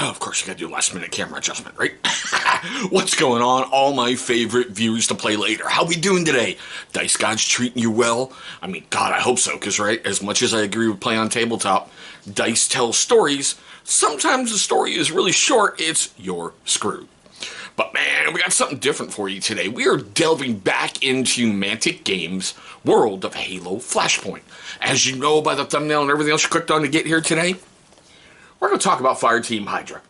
Of course, you gotta do a last minute camera adjustment, right? What's going on? All my favorite viewers to play later. How we doing today? Dice God's treating you well? I mean, God, I hope so, because, right, as much as I agree with playing on tabletop, dice tells stories. Sometimes the story is really short, you're screwed. But man, we got something different for you today. We are delving back into Mantic Games' world of Halo Flashpoint. As you know by the thumbnail and everything else you clicked on to get here today, we're going to talk about Fireteam Hydra.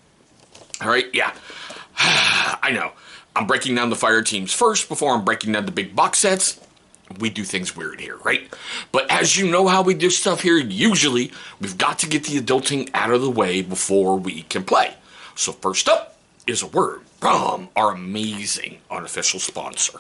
Alright, yeah. I know. I'm breaking down the fire teams first before I'm breaking down the big box sets. We do things weird here, right? But as you know how we do stuff here, usually we've got to get the adulting out of the way before we can play. So first up is a word from our amazing unofficial sponsor.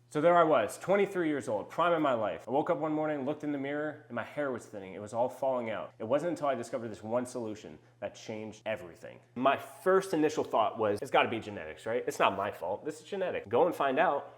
So there I was, 23 years old, prime of my life. I woke up one morning, looked in the mirror, and my hair was thinning. It was all falling out. It wasn't until I discovered this one solution that changed everything. My first initial thought was, it's gotta be genetics, right? It's not my fault, this is genetic. Go and find out.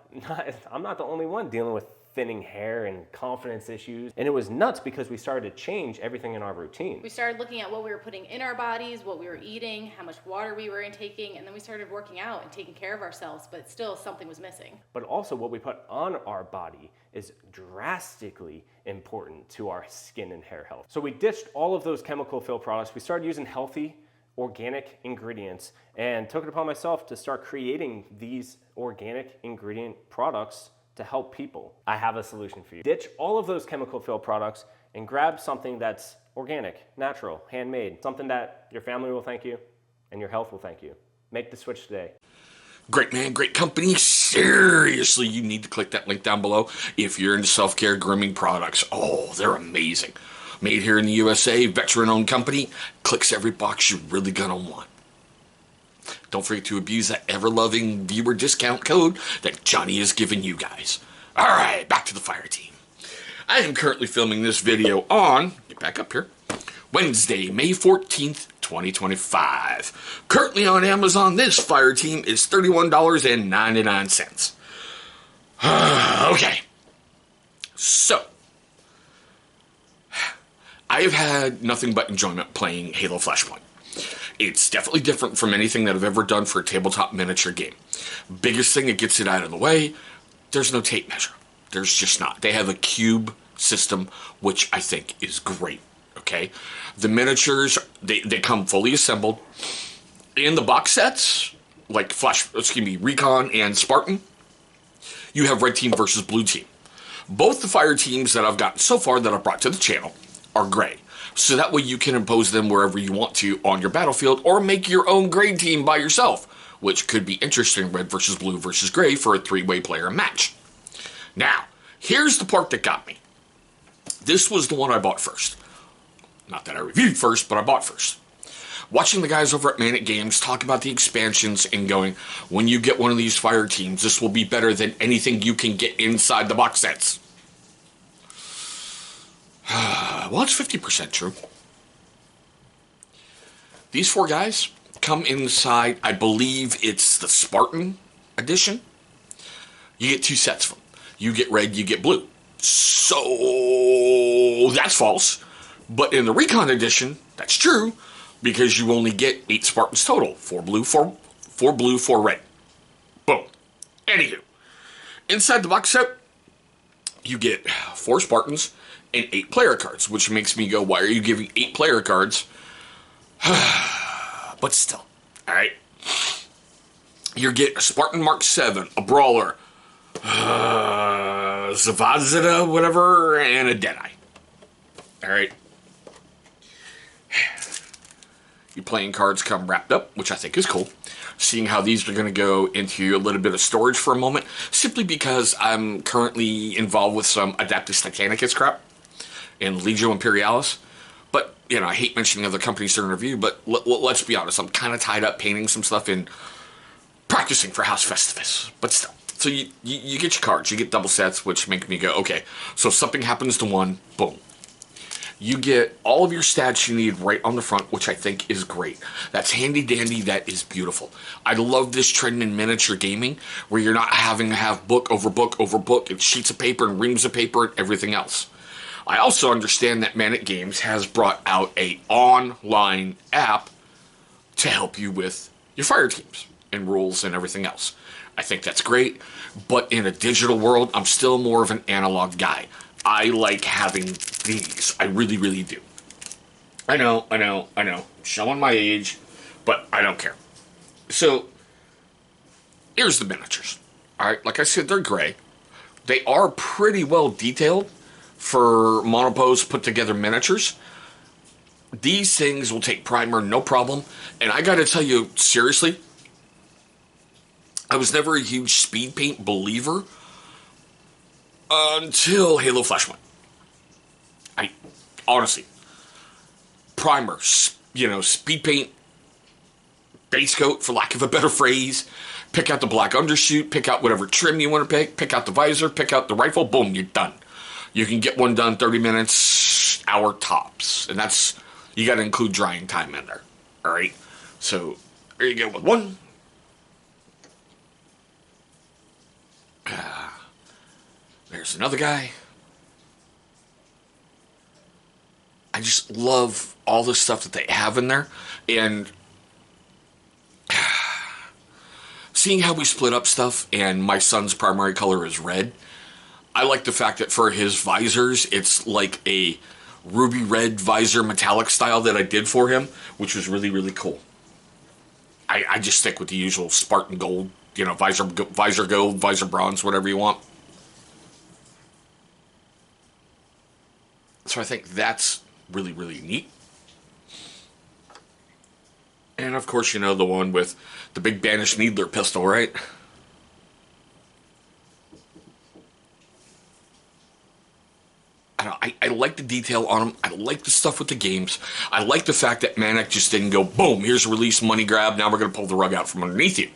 I'm not the only one dealing with thinning hair and confidence issues. And it was nuts because we started to change everything in our routine. We started looking at what we were putting in our bodies, what we were eating, how much water we were intaking, and then we started working out and taking care of ourselves, but still something was missing. But also what we put on our body is drastically important to our skin and hair health. So we ditched all of those chemical filled products. We started using healthy, organic ingredients and took it upon myself to start creating these organic ingredient products to help people. I have a solution for you. Ditch all of those chemical filled products and grab something that's organic, natural, handmade, something that your family will thank you and your health will thank you. Make the switch today. Great man, great company. Seriously, you need to click that link down below if you're into self-care grooming products. Oh, they're amazing. Made here in the USA, veteran-owned company. Clicks every box you're really gonna want. Don't forget to abuse that ever-loving viewer discount code that Johnny has given you guys. Alright, back to the fire team. I am currently filming this video on, get back up here, Wednesday, May 14th, 2025. Currently on Amazon, this fire team is $31.99. Okay. So, I have had nothing but enjoyment playing Halo Flashpoint. It's definitely different from anything that I've ever done for a tabletop miniature game. Biggest thing that gets it out of the way, there's no tape measure. There's just not. They have a cube system, which I think is great, okay? The miniatures, they come fully assembled. In the box sets, like Recon and Spartan, you have red team versus blue team. Both the fire teams that I've gotten so far that I've brought to the channel are gray. So that way you can impose them wherever you want to on your battlefield or make your own gray team by yourself, which could be interesting, red versus blue versus gray for a three-way player match. Now, here's the part that got me. This was the one I bought first. Not that I reviewed first, but I bought first. Watching the guys over at Mantic Games talk about the expansions and going, when you get one of these fire teams, this will be better than anything you can get inside the box sets. Well, it's 50% true. These four guys come inside, I believe it's the Spartan edition. You get two sets of them. You get red, you get blue. So, that's false. But in the Recon edition, that's true, because you only get 8 Spartans total. 4 blue, 4 red. Boom. Anywho, inside the box set, you get 4 Spartans and 8 player cards, which makes me go, why are you giving 8 player cards? But still, alright. You get a Spartan Mark 7, a Brawler, Zavazita, whatever, and a Deadeye. Alright. Your playing cards come wrapped up, which I think is cool. Seeing how these are going to go into a little bit of storage for a moment, simply because I'm currently involved with some Adeptus Titanicus crap in Legio Imperialis. But, you know, I hate mentioning other companies during review, but let's be honest, I'm kind of tied up painting some stuff and practicing for House Festivus. But still, so you get your cards, you get double sets, which make me go, okay, so if something happens to one, boom. You get all of your stats you need right on the front, which I think is great. That's handy dandy, that is beautiful. I love this trend in miniature gaming, where you're not having to have book over book over book, and sheets of paper and reams of paper and everything else. I also understand that Mantic Games has brought out a online app to help you with your fire teams and rules and everything else. I think that's great, but in a digital world, I'm still more of an analog guy. I like having these. I really, really do. I know. Showing my age, but I don't care. So, here's the miniatures. Alright, like I said, they're gray. They are pretty well detailed for monopose put together miniatures. These things will take primer, no problem. And I gotta tell you, seriously, I was never a huge speed paint believer until Halo Flashpoint. Honestly, primer, speed paint, base coat, for lack of a better phrase, pick out the black undershoot, pick out whatever trim you want to pick out the visor, pick out the rifle, boom, you're done. You can get one done 30 minutes, hour tops. And that's, you got to include drying time in there. All right? So, there you go with one. There's another guy. I just love all the stuff that they have in there. And seeing how we split up stuff and my son's primary color is red, I like the fact that for his visors, it's like a ruby red visor metallic style that I did for him, which was really, really cool. I just stick with the usual Spartan gold, visor gold, visor bronze, whatever you want. So I think that's really, really neat. And of course, the one with the big banished needler pistol, right? I like the detail on them. I like the stuff with the games. I like the fact that Manic just didn't go, boom, here's a release, money grab, now we're going to pull the rug out from underneath you.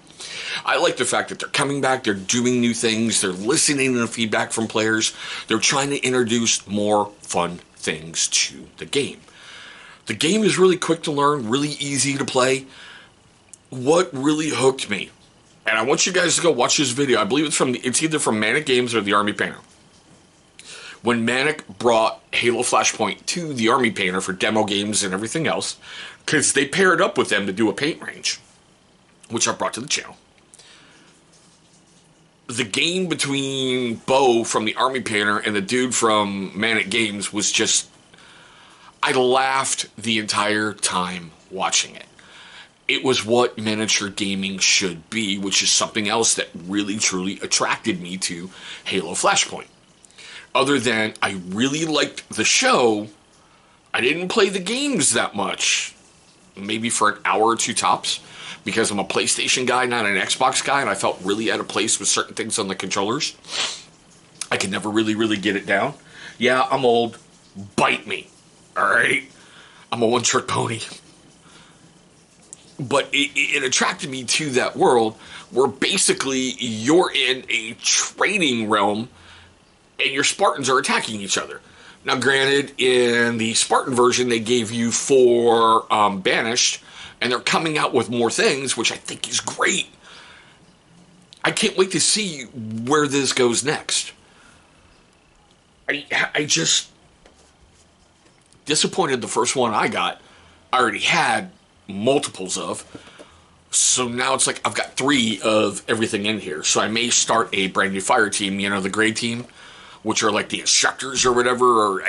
I like the fact that they're coming back, they're doing new things, they're listening to the feedback from players, they're trying to introduce more fun things to the game. The game is really quick to learn, really easy to play. What really hooked me, and I want you guys to go watch this video, I believe it's either from Manic Games or the Army Painter. When Manic brought Halo Flashpoint to the Army Painter for demo games and everything else, because they paired up with them to do a paint range, which I brought to the channel. The game between Bo from the Army Painter and the dude from Manic Games was just, I laughed the entire time watching it. It was what miniature gaming should be, which is something else that really, truly attracted me to Halo Flashpoint. Other than I really liked the show, I didn't play the games that much. Maybe for an hour or two tops, because I'm a PlayStation guy, not an Xbox guy, and I felt really out of place with certain things on the controllers. I could never really, really get it down. Yeah, I'm old. Bite me. Alright? I'm a one-trick pony. But it attracted me to that world where basically you're in a trading realm and your Spartans are attacking each other. Now, granted, in the Spartan version, they gave you 4 banished, and they're coming out with more things, which I think is great. I can't wait to see where this goes next. I just... disappointed the first one I got. I already had multiples of. So now it's like I've got 3 of everything in here. So I may start a brand new fire team, the gray team, which are like the instructors or whatever, or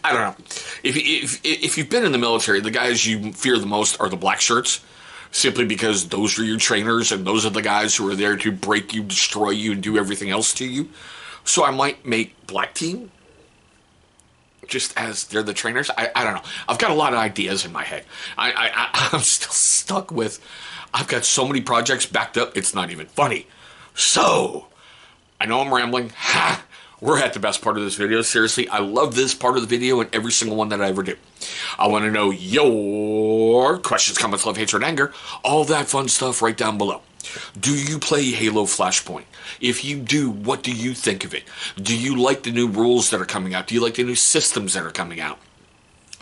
I don't know. If you've been in the military, the guys you fear the most are the black shirts, simply because those are your trainers, and those are the guys who are there to break you, destroy you, and do everything else to you. So I might make black team, just as they're the trainers. I don't know. I've got a lot of ideas in my head. I'm still stuck with, I've got so many projects backed up, it's not even funny. So, I know I'm rambling. We're at the best part of this video. Seriously, I love this part of the video and every single one that I ever do. I want to know your questions, comments, love, hatred, anger, all that fun stuff right down below. Do you play Halo Flashpoint? If you do, what do you think of it? Do you like the new rules that are coming out? Do you like the new systems that are coming out?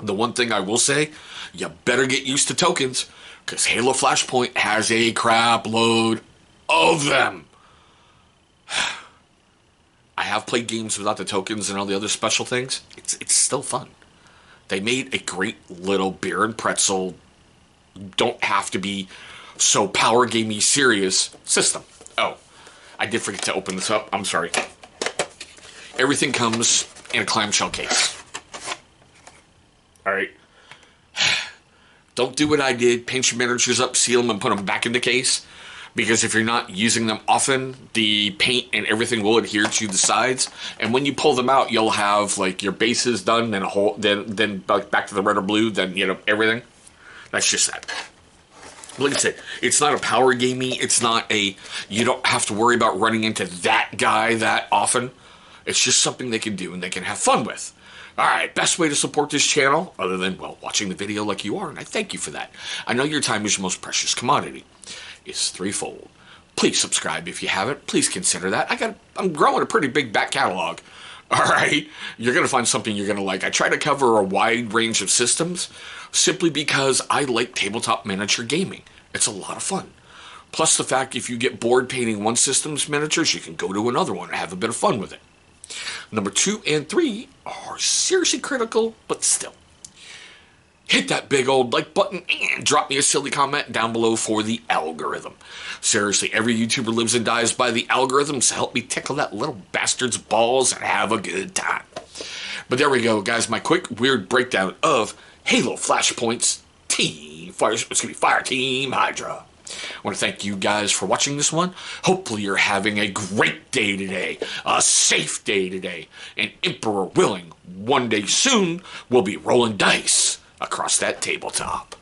The one thing I will say, you better get used to tokens, because Halo Flashpoint has a crap load of them. I have played games without the tokens and all the other special things. It's still fun. They made a great little beer and pretzel don't have to be so power gamey serious system. Oh, I did forget to open this up. I'm sorry. Everything comes in a clamshell case. All right. Don't do what I did. Paint your miniatures up, seal them, and put them back in the case. Because if you're not using them often, the paint and everything will adhere to the sides. And when you pull them out, you'll have like your bases done, then a whole, then back to the red or blue, then everything. That's just that. Like I said, it's not a power gamey. It's not a, you don't have to worry about running into that guy that often. It's just something they can do and they can have fun with. All right, best way to support this channel, other than, well, watching the video like you are, and I thank you for that. I know your time is your most precious commodity. It's threefold. Please subscribe if you haven't. Please consider that. I'm growing a pretty big back catalog. All right, you're going to find something you're going to like. I try to cover a wide range of systems simply because I like tabletop miniature gaming. It's a lot of fun. Plus the fact if you get bored painting one system's miniatures, you can go to another one and have a bit of fun with it. Number 2 and 3 are seriously critical, but still. Hit that big old like button and drop me a silly comment down below for the algorithm. Seriously, every YouTuber lives and dies by the algorithm, so help me tickle that little bastard's balls and have a good time. But there we go, guys. My quick, weird breakdown of Halo Flashpoint's Fireteam Hydra. I want to thank you guys for watching this one. Hopefully you're having a great day today, a safe day today, and Emperor willing, one day soon we'll be rolling dice across that tabletop.